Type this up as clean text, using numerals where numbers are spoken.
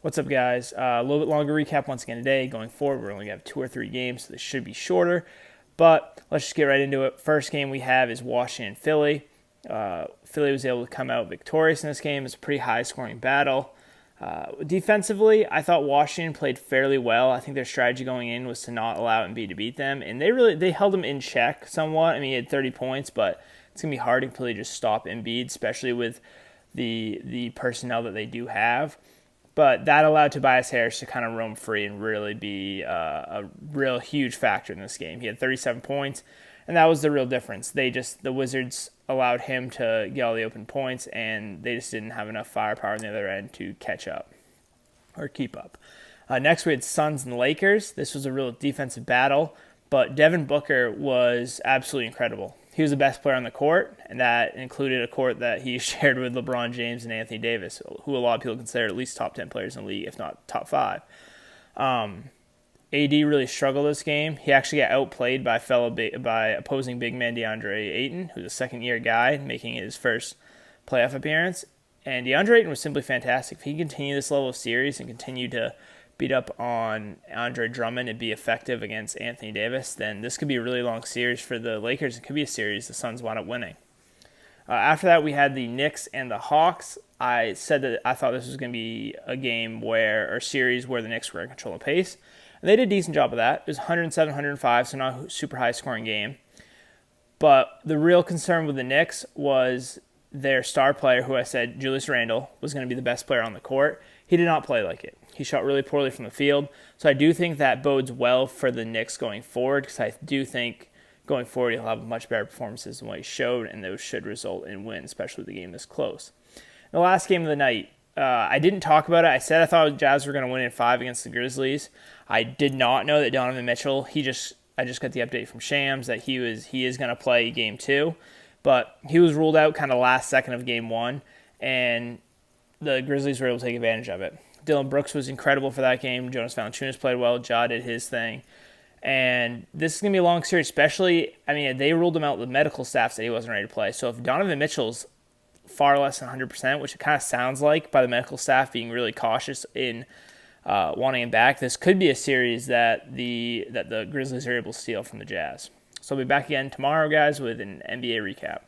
What's up, guys? A little bit longer recap once again today. Going forward, we're only going to have 2 or 3 games, so this should be shorter. But let's just get right into it. First game we have is Washington Philly. Philly was able to come out victorious in this game. It's a pretty high-scoring battle. Defensively, I thought Washington played fairly well. I think their strategy going in was to not allow Embiid to beat them, and they held him in check somewhat. I mean, he had 30 points, but it's going to be hard to completely just stop Embiid, especially with the personnel that they do have. But that allowed Tobias Harris to kind of roam free and really be a real huge factor in this game. He had 37 points, and that was the real difference. The Wizards allowed him to get all the open points, and they just didn't have enough firepower on the other end to catch up or keep up. Next, we had Suns and Lakers. This was a real defensive battle, but Devin Booker was absolutely incredible. He was the best player on the court, and that included a court that he shared with LeBron James and Anthony Davis, who a lot of people consider at least top 10 players in the league, if not top 5. AD really struggled this game. He actually got outplayed by opposing big man DeAndre Ayton, who's a second-year guy, making his first playoff appearance. And DeAndre Ayton was simply fantastic. If he can continue this level of series and continue to beat up on Andre Drummond and be effective against Anthony Davis, then this could be a really long series for the Lakers. It could be a series the Suns wound up winning. After that, we had the Knicks and the Hawks. I said that I thought this was going to be a series where the Knicks were in control of pace. And they did a decent job of that. It was 107-105, so not a super high-scoring game. But the real concern with the Knicks was their star player, who I said, Julius Randle, was going to be the best player on the court. He did not play like it. He shot really poorly from the field. So I do think that bodes well for the Knicks going forward, because I do think going forward he'll have much better performances than what he showed, and those should result in wins, especially with the game this close. The last game of the night, I didn't talk about it. I said I thought the Jazz were going to win in 5 against the Grizzlies. I did not know that Donovan Mitchell, I just got the update from Shams that he is going to play game 2, but he was ruled out kind of last second of game 1, and the Grizzlies were able to take advantage of it. Dylan Brooks was incredible for that game. Jonas Valanciunas played well. Ja did his thing. And this is going to be a long series, especially, they ruled him out. The medical staff said he wasn't ready to play. So if Donovan Mitchell's far less than 100%, which it kind of sounds like by the medical staff being really cautious in wanting him back, this could be a series that the Grizzlies are able to steal from the Jazz. So I'll be back again tomorrow, guys, with an NBA recap.